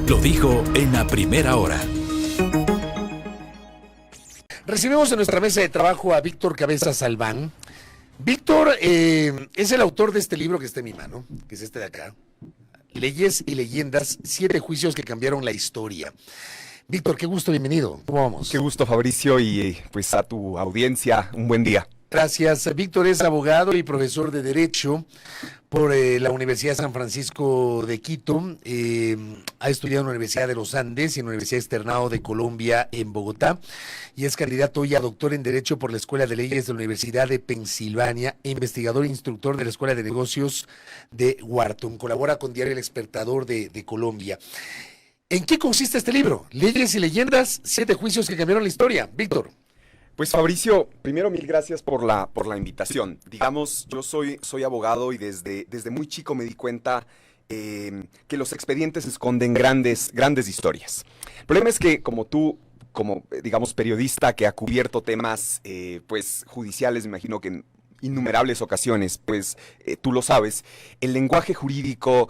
Lo dijo en la primera hora. Recibimos en nuestra mesa de trabajo a Víctor Cabezas Albán. Víctor es el autor de este libro que está en mi mano, que es este de acá. Leyes y leyendas, 7 juicios que cambiaron la historia. Víctor, qué gusto, bienvenido. ¿Cómo vamos? Qué gusto, Fabricio, y pues a tu audiencia, un buen día. Gracias. Víctor es abogado y profesor de Derecho por la Universidad de San Francisco de Quito. Ha estudiado en la Universidad de los Andes y en la Universidad Externado de Colombia en Bogotá. Y es candidato hoy a doctor en Derecho por la Escuela de Leyes de la Universidad de Pensilvania e investigador e instructor de la Escuela de Negocios de Wharton. Colabora con Diario El Expertador de Colombia. ¿En qué consiste este libro? Leyes y leyendas, 7 juicios que cambiaron la historia. Víctor. Pues Fabricio, primero mil gracias por la invitación. Digamos, yo soy abogado y desde muy chico me di cuenta que los expedientes esconden grandes historias. El problema es que como tú, digamos, periodista que ha cubierto temas pues judiciales, me imagino que en innumerables ocasiones, pues tú lo sabes, el lenguaje jurídico,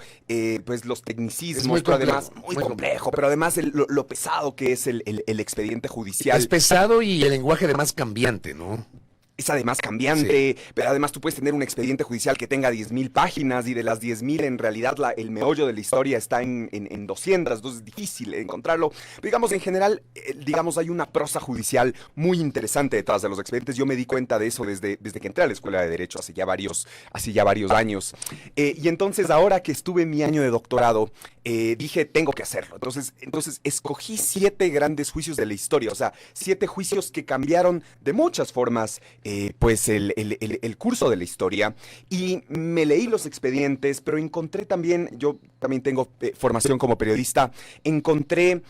pues los tecnicismos, pero además muy complejo, pero además lo pesado que es el expediente judicial. Es pesado y el lenguaje además cambiante, ¿no? Es además cambiante, sí. Pero además tú puedes tener un expediente judicial que tenga 10,000 páginas y de las 10,000 en realidad el meollo de la historia está en 200, entonces es difícil encontrarlo. Pero digamos, en general, digamos, hay una prosa judicial muy interesante detrás de los expedientes. Yo me di cuenta de eso desde que entré a la Escuela de Derecho hace ya varios años. Y entonces ahora que estuve en mi año de doctorado, dije, tengo que hacerlo. Entonces escogí 7 grandes juicios de la historia, o sea, 7 juicios que cambiaron de muchas formas pues el curso de la historia, y me leí los expedientes, pero encontré también, yo también tengo formación como periodista, encontré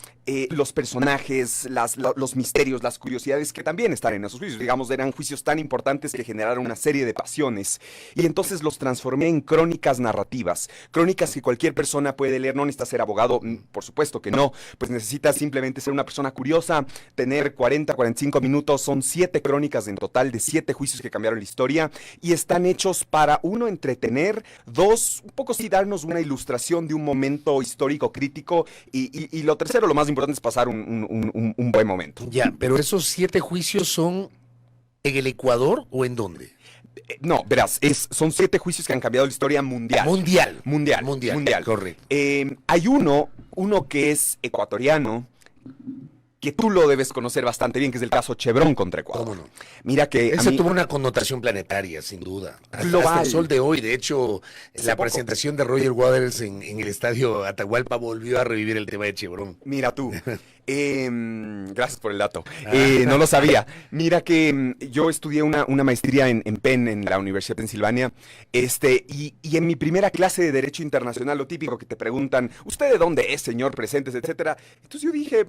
los personajes, los misterios, las curiosidades que también están en esos juicios. Digamos, eran juicios tan importantes que generaron una serie de pasiones, y entonces los transformé en crónicas narrativas, crónicas que cualquier persona puede leer. No necesitas ser abogado, por supuesto que no, pues necesitas simplemente ser una persona curiosa, tener 45 minutos. Son 7 crónicas en total de 7 juicios que cambiaron la historia, y están hechos para, 1, entretener, 2, un poco sí darnos una ilustración de un momento histórico crítico, y lo tercero, lo más importante, es pasar un buen momento. Ya, pero esos 7 juicios son en el Ecuador ¿o en dónde? No, verás, son 7 juicios que han cambiado la historia mundial. Mundial, correcto. Hay uno que es ecuatoriano, que tú lo debes conocer bastante bien, que es el caso Chevron contra Ecuador. ¿Cómo no? Mira que Ese tuvo una connotación planetaria, sin duda. Hasta el sol de hoy. De hecho, la presentación de Roger Waters en el estadio Atahualpa volvió a revivir el tema de Chevron. Mira tú. Gracias por el dato. No lo sabía. Mira que yo estudié una maestría en Penn, en la Universidad de Pensilvania, y en mi primera clase de Derecho Internacional, lo típico que te preguntan, ¿usted de dónde es, señor? Presentes, etcétera. Entonces yo dije,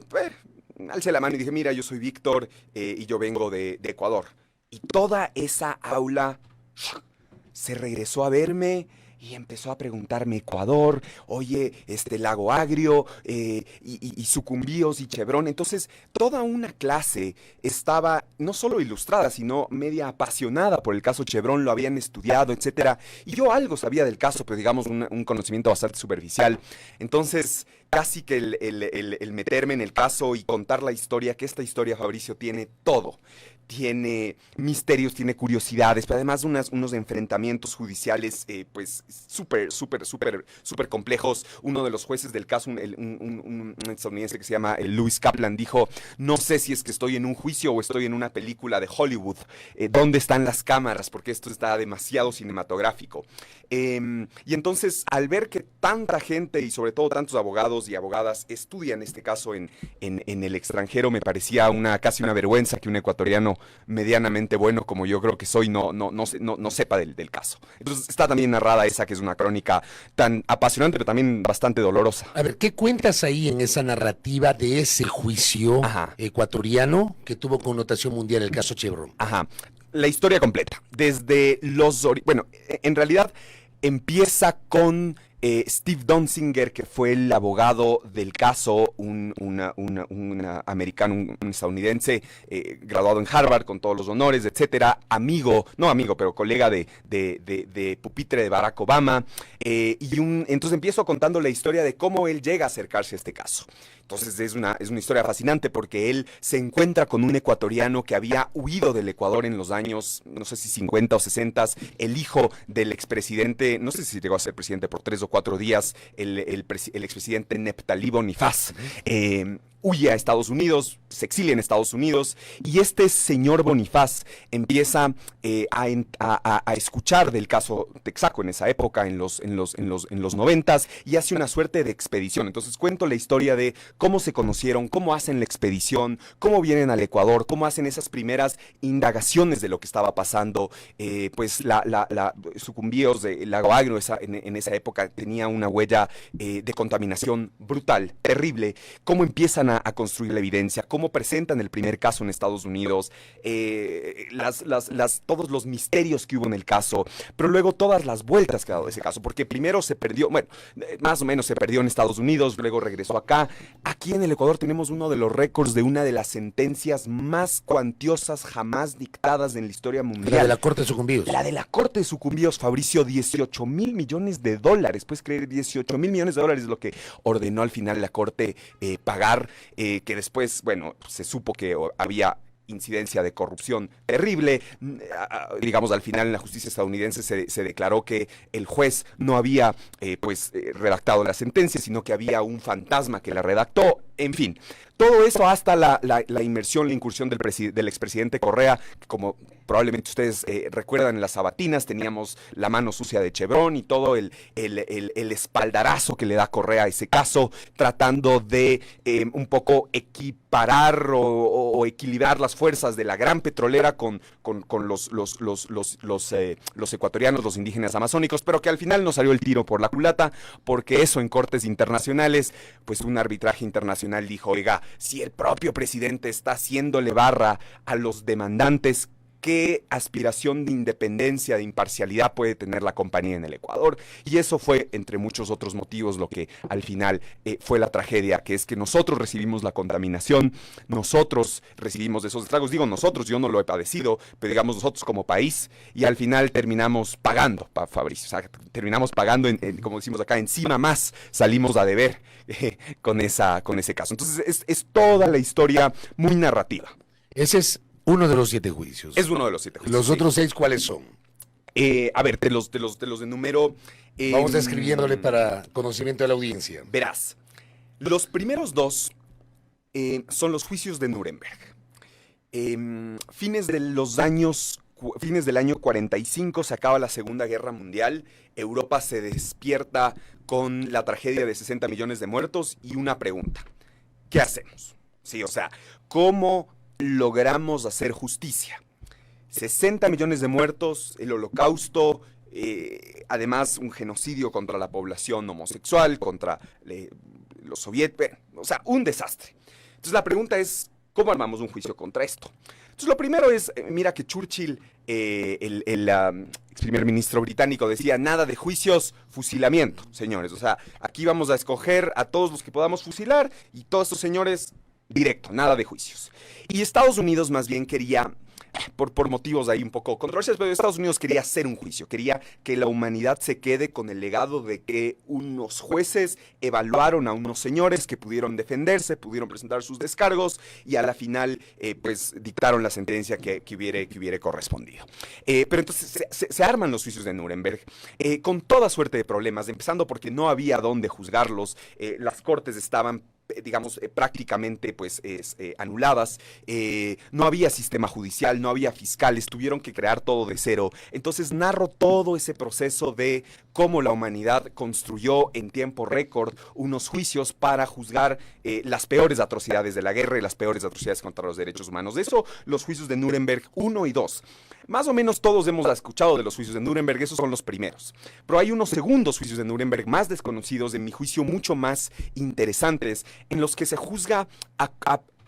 alcé la mano y dije, mira, yo soy Víctor y yo vengo de Ecuador. Y toda esa aula se regresó a verme y empezó a preguntarme Ecuador, oye, Lago Agrio, y Sucumbíos y Chevron. Entonces, toda una clase estaba no solo ilustrada, sino media apasionada por el caso Chevron, lo habían estudiado, etcétera. Y yo algo sabía del caso, pero digamos un conocimiento bastante superficial. Entonces, casi que el meterme en el caso y contar la historia, que esta historia, Fabricio, tiene todo. Tiene misterios, tiene curiosidades, pero además unos enfrentamientos judiciales pues súper complejos. Uno de los jueces del caso, un estadounidense que se llama Lewis Kaplan, dijo, no sé si es que estoy en un juicio o estoy en una película de Hollywood. ¿Dónde están las cámaras? Porque esto está demasiado cinematográfico. Y entonces, al ver que tanta gente y sobre todo tantos abogados y abogadas estudian este caso en el extranjero, me parecía casi una vergüenza que un ecuatoriano medianamente bueno como yo creo que soy no sepa del caso. Entonces está también narrada esa, que es una crónica tan apasionante pero también bastante dolorosa. A ver, ¿qué cuentas ahí en esa narrativa de ese juicio ecuatoriano que tuvo connotación mundial, el caso Chevron? La historia completa, desde bueno, en realidad empieza con Steve Donziger, que fue el abogado del caso, un americano, un estadounidense, graduado en Harvard con todos los honores, etcétera, pero colega de pupitre de Barack Obama, entonces empiezo contando la historia de cómo él llega a acercarse a este caso. Entonces es una historia fascinante porque él se encuentra con un ecuatoriano que había huido del Ecuador en los años, no sé si 50 o 60, el hijo del expresidente, no sé si llegó a ser presidente por 3 o 4 días, el expresidente Neptalí Bonifaz. Huye a Estados Unidos, se exilia en Estados Unidos, y este señor Bonifaz empieza a escuchar del caso Texaco en esa época, en los 90s, y hace una suerte de expedición. Entonces cuento la historia de cómo se conocieron, cómo hacen la expedición, cómo vienen al Ecuador, cómo hacen esas primeras indagaciones de lo que estaba pasando. Pues Sucumbíos de Lago Agrio en esa época tenía una huella de contaminación brutal, terrible. Cómo empiezan a construir la evidencia, cómo presentan el primer caso en Estados Unidos, todos los misterios que hubo en el caso, pero luego todas las vueltas que ha dado ese caso, porque primero se perdió, más o menos se perdió en Estados Unidos, luego regresó acá. Aquí en el Ecuador tenemos uno de los récords de una de las sentencias más cuantiosas jamás dictadas en la historia mundial. La de la Corte de Sucumbíos. La de la Corte de Sucumbíos, Fabricio, $18,000 millones. ¿Puedes creer? $18,000 millones es lo que ordenó al final la Corte pagar, que después, se supo que había incidencia de corrupción terrible. Digamos, al final en la justicia estadounidense se declaró que el juez no había redactado la sentencia, sino que había un fantasma que la redactó. En fin, todo eso hasta la incursión del expresidente Correa, que como probablemente ustedes recuerdan, en las sabatinas teníamos la mano sucia de Chevron y todo el espaldarazo que le da Correa a ese caso, tratando de un poco equiparar o equilibrar las fuerzas de la gran petrolera con los ecuatorianos, los indígenas amazónicos, pero que al final nos salió el tiro por la culata, porque eso en cortes internacionales, pues un arbitraje internacional dijo, oiga, si el propio presidente está haciéndole barra a los demandantes, ¿qué aspiración de independencia, de imparcialidad puede tener la compañía en el Ecuador? Y eso fue, entre muchos otros motivos, lo que al final fue la tragedia, que es que nosotros recibimos la contaminación, nosotros recibimos esos estragos. Digo nosotros, yo no lo he padecido, pero digamos nosotros como país, y al final terminamos pagando, Fabricio. O sea, terminamos pagando, como decimos acá, encima más salimos a deber con ese caso. Entonces es toda la historia muy narrativa. Ese es uno de los 7 juicios. Es uno de los 7 juicios. ¿Los otros 6 cuáles son? A ver, te los enumero. Vamos describiéndole para conocimiento de la audiencia. Verás, los primeros 2 son los juicios de Nuremberg. Fines del año 45 se acaba la Segunda Guerra Mundial. Europa se despierta con la tragedia de 60 millones de muertos y una pregunta. ¿Qué hacemos? Sí, o sea, ¿cómo logramos hacer justicia? 60 millones de muertos, el Holocausto, además un genocidio contra la población homosexual, contra los soviéticos, o sea, un desastre. Entonces la pregunta es, ¿cómo armamos un juicio contra esto? Entonces lo primero es, mira que Churchill, el ex primer ministro británico, decía, nada de juicios, fusilamiento, señores. O sea, aquí vamos a escoger a todos los que podamos fusilar y todos estos señores, directo, nada de juicios. Y Estados Unidos más bien quería, por motivos ahí un poco controversiales, pero Estados Unidos quería hacer un juicio, quería que la humanidad se quede con el legado de que unos jueces evaluaron a unos señores que pudieron defenderse, pudieron presentar sus descargos y a la final pues dictaron la sentencia que hubiere correspondido. Pero entonces se arman los juicios de Nuremberg con toda suerte de problemas, empezando porque no había dónde juzgarlos, las cortes estaban prácticamente anuladas, no había sistema judicial, no había fiscales, tuvieron que crear todo de cero. Entonces narro todo ese proceso de cómo la humanidad construyó en tiempo récord unos juicios para juzgar las peores atrocidades de la guerra y las peores atrocidades contra los derechos humanos. De eso, los juicios de Nuremberg 1 y 2. Más o menos todos hemos escuchado de los juicios de Nuremberg, esos son los primeros. Pero hay unos segundos juicios de Nuremberg más desconocidos, en mi juicio mucho más interesantes, en los que se juzga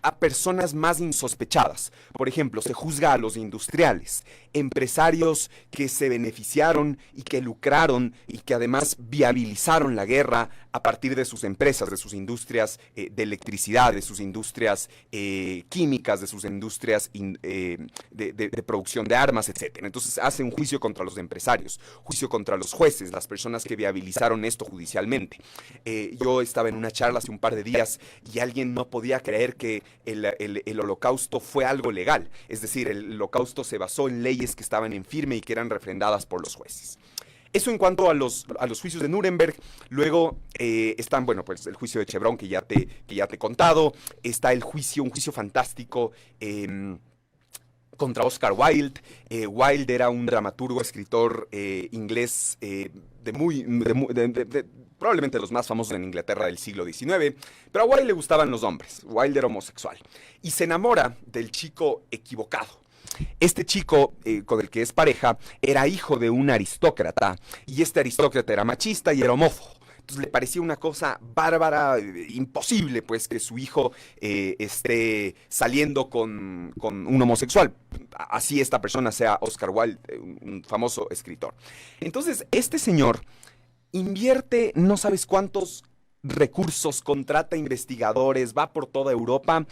a personas más insospechadas. Por ejemplo, se juzga a los industriales, empresarios que se beneficiaron y que lucraron y que además viabilizaron la guerra a partir de sus empresas, de sus industrias de electricidad, de sus industrias químicas, de sus industrias de producción de armas, etc. Entonces hace un juicio contra los empresarios, juicio contra los jueces, las personas que viabilizaron esto judicialmente. Yo estaba en una charla hace un par de días y alguien no podía creer que el holocausto fue algo legal. Es decir, el holocausto se basó en leyes que estaban en firme y que eran refrendadas por los jueces. Eso en cuanto a los juicios de Nuremberg. Luego están, bueno, pues el juicio de Chevron que ya te he contado. Está un juicio fantástico contra Oscar Wilde. Wilde era un dramaturgo, escritor inglés probablemente de los más famosos en Inglaterra del siglo XIX, pero a Wilde le gustaban los hombres. Wilde era homosexual y se enamora del chico equivocado. Este chico con el que es pareja era hijo de un aristócrata y este aristócrata era machista y era homófobo. Entonces le parecía una cosa bárbara, imposible, pues, que su hijo esté saliendo con un homosexual. Así esta persona sea Oscar Wilde, un famoso escritor. Entonces, este señor invierte no sabes cuántos recursos, contrata investigadores, va por toda Europa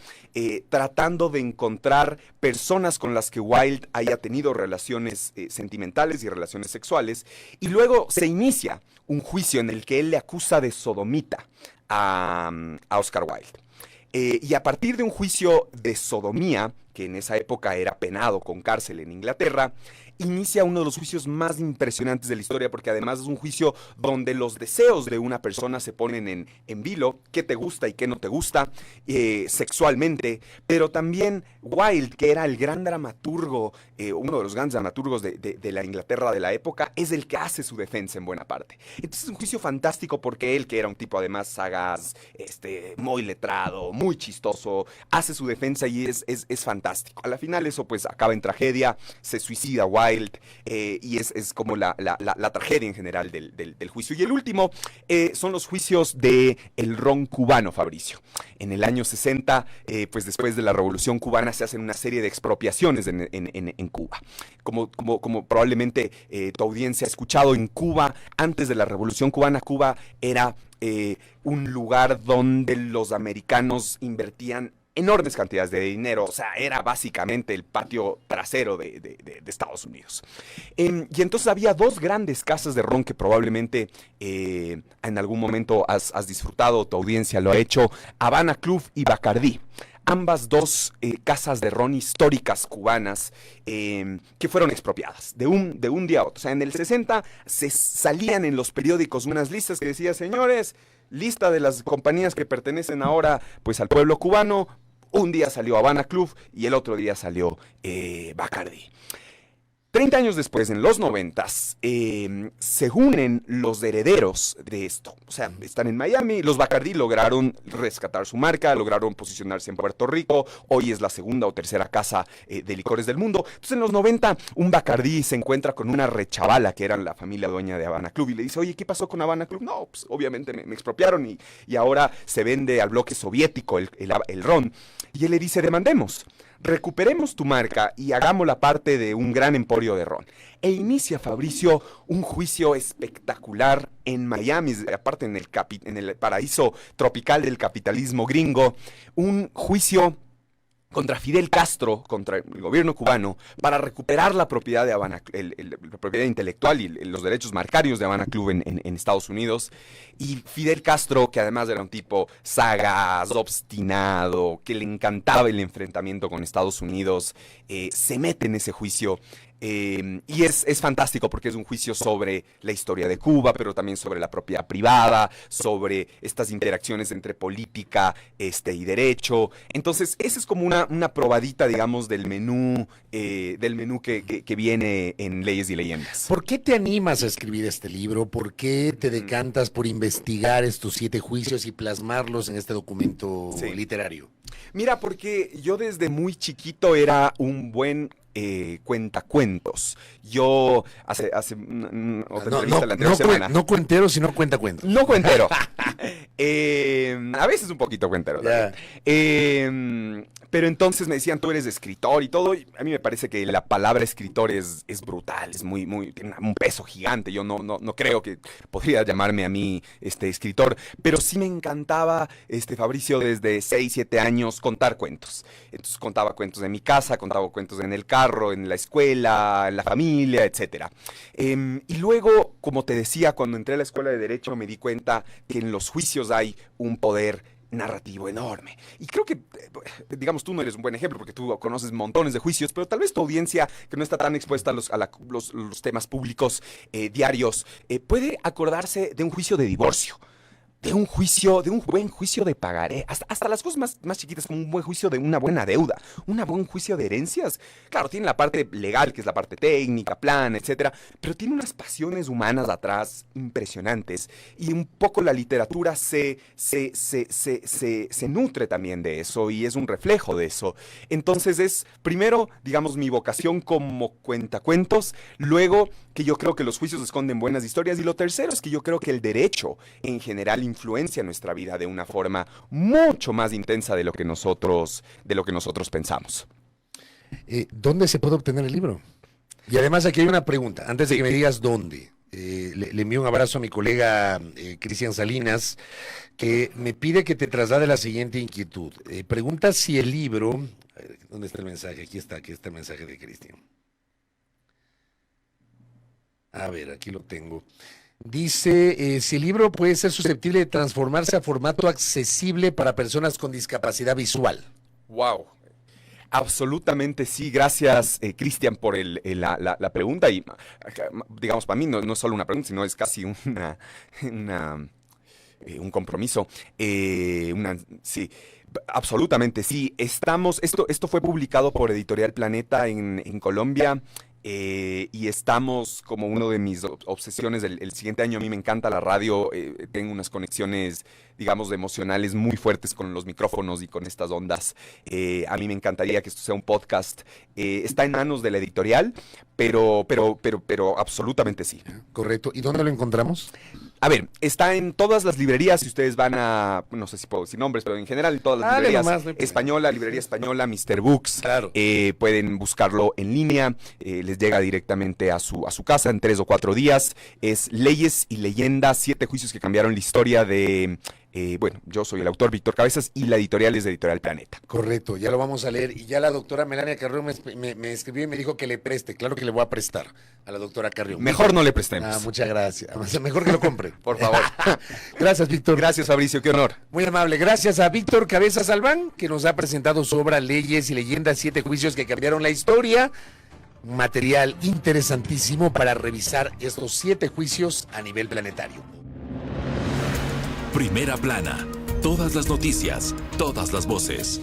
tratando de encontrar personas con las que Wilde haya tenido relaciones sentimentales y relaciones sexuales, y luego se inicia un juicio en el que él le acusa de sodomita a Oscar Wilde. Y a partir de un juicio de sodomía, que en esa época era penado con cárcel en Inglaterra, inicia uno de los juicios más impresionantes de la historia, porque además es un juicio donde los deseos de una persona se ponen en vilo, qué te gusta y qué no te gusta, sexualmente, pero también Wilde, que era el gran dramaturgo, uno de los grandes dramaturgos de la Inglaterra de la época, es el que hace su defensa en buena parte. Entonces es un juicio fantástico porque él, que era un tipo además sagaz, muy letrado, muy chistoso, hace su defensa y es fantástico. A la final eso pues acaba en tragedia, se suicida Wilde, y es como la tragedia en general del juicio. Y el último son los juicios del ron cubano, Fabricio. En el año 60, pues después de la Revolución Cubana, se hacen una serie de expropiaciones en Cuba. Como probablemente tu audiencia ha escuchado, en Cuba, antes de la Revolución Cubana, Cuba era un lugar donde los americanos invertían enormes cantidades de dinero. O sea, era básicamente el patio trasero de Estados Unidos. Y entonces había dos grandes casas de ron que probablemente en algún momento has disfrutado, tu audiencia lo ha hecho: Habana Club y Bacardí. Ambas dos casas de ron históricas cubanas que fueron expropiadas de un día a otro. O sea, en el 60 se salían en los periódicos unas listas que decía: señores, lista de las compañías que pertenecen ahora pues al pueblo cubano. Un día salió Habana Club y el otro día salió Bacardí. 30 años después, en los 90s, se unen los herederos de esto. O sea, están en Miami. Los Bacardí lograron rescatar su marca, lograron posicionarse en Puerto Rico. Hoy es la segunda o tercera casa de licores del mundo. Entonces, en los 90, un Bacardí se encuentra con una rechavala, que eran la familia dueña de Habana Club, y le dice: oye, ¿qué pasó con Habana Club? No, pues obviamente me expropiaron y ahora se vende al bloque soviético el ron. Y él le dice: demandemos. Recuperemos tu marca y hagámosla parte de un gran emporio de ron. E inicia, Fabricio, un juicio espectacular en Miami, aparte en el paraíso tropical del capitalismo gringo, un juicio contra Fidel Castro, contra el gobierno cubano, para recuperar la propiedad de Habana, la propiedad intelectual y los derechos marcarios de Habana Club en Estados Unidos. Y Fidel Castro, que además era un tipo sagaz, obstinado, que le encantaba el enfrentamiento con Estados Unidos, se mete en ese juicio. Y es fantástico porque es un juicio sobre la historia de Cuba, pero también sobre la propiedad privada, sobre estas interacciones entre política y derecho. Entonces, esa es como una probadita, digamos, del menú que viene en Leyes y Leyendas. ¿Por qué te animas a escribir este libro? ¿Por qué te decantas por investigar estos 7 juicios y plasmarlos en este documento literario? Mira, porque yo desde muy chiquito era un buen cuentacuentos. Yo hace otra entrevista la anterior semana. No cuentero, sino cuentacuentos. No cuentero. A veces un poquito cuentero. Ya. Pero entonces me decían, tú eres escritor y todo. Y a mí me parece que la palabra escritor es brutal, es tiene un peso gigante. Yo no creo que podría llamarme a mí escritor, pero sí me encantaba, Fabricio, desde 6, 7 años contar cuentos. Entonces contaba cuentos en mi casa, contaba cuentos en el carro, en la escuela, en la familia, etcétera. Y luego, como te decía, cuando entré a la escuela de Derecho me di cuenta que en los juicios hay un poder narrativo enorme. Y creo que, digamos, tú no eres un buen ejemplo porque tú conoces montones de juicios, pero tal vez tu audiencia, que no está tan expuesta a los temas públicos diarios, puede acordarse de un juicio de divorcio. De un buen juicio de pagaré, hasta las cosas más chiquitas, como un buen juicio de una buena deuda, un buen juicio de herencias. Claro, tiene la parte legal, que es la parte técnica, plan, etcétera, pero tiene unas pasiones humanas atrás impresionantes. Y un poco la literatura se nutre también de eso y es un reflejo de eso. Entonces es, primero, digamos, mi vocación como cuentacuentos, luego que yo creo que los juicios esconden buenas historias, y lo tercero es que yo creo que el derecho en general influencia nuestra vida de una forma mucho más intensa de lo que nosotros pensamos. ¿Dónde se puede obtener el libro? Y además aquí hay una pregunta, antes de que me digas dónde. Le envío un abrazo a mi colega Cristian Salinas, que me pide que te traslade la siguiente inquietud. Pregunta si el libro... ¿Dónde está el mensaje? Aquí está el mensaje de Cristian. A ver, aquí lo tengo. Dice, si el libro puede ser susceptible de transformarse a formato accesible para personas con discapacidad visual. ¡Wow! Absolutamente sí. Gracias, Cristian, por la pregunta. Y, digamos, para mí no es solo una pregunta, sino es casi un compromiso. Sí. Absolutamente, sí. Esto fue publicado por Editorial Planeta en Colombia. Y estamos, como uno de mis obsesiones el siguiente año, a mí me encanta la radio, tengo unas conexiones, digamos, emocionales muy fuertes con los micrófonos y con estas ondas. A mí me encantaría que esto sea un podcast. Está en manos de la editorial, pero absolutamente sí. Correcto. ¿Y dónde lo encontramos? A ver, está en todas las librerías. Si ustedes van a, no sé si puedo decir nombres, pero en general en todas las librerías, nomás, no española, librería española, Mr. Books, claro. Pueden buscarlo en línea, les llega directamente a su casa en 3 o 4 días. Es Leyes y Leyendas, 7 juicios que cambiaron la historia de... bueno, yo soy el autor, Víctor Cabezas, y la editorial es de Editorial Planeta. Correcto, ya lo vamos a leer. Y ya la doctora Melania Carrión me escribió y me dijo que le preste. Claro que le voy a prestar a la doctora Carrión. Mejor no le prestemos. Muchas gracias. Mejor que lo compre. Por favor. Gracias, Víctor. Gracias, Fabricio, qué honor. Muy amable. Gracias a Víctor Cabezas Albán, que nos ha presentado su obra Leyes y Leyendas, 7 juicios que cambiaron la historia. Material interesantísimo para revisar estos 7 juicios a nivel planetario. Primera plana. Todas las noticias, todas las voces.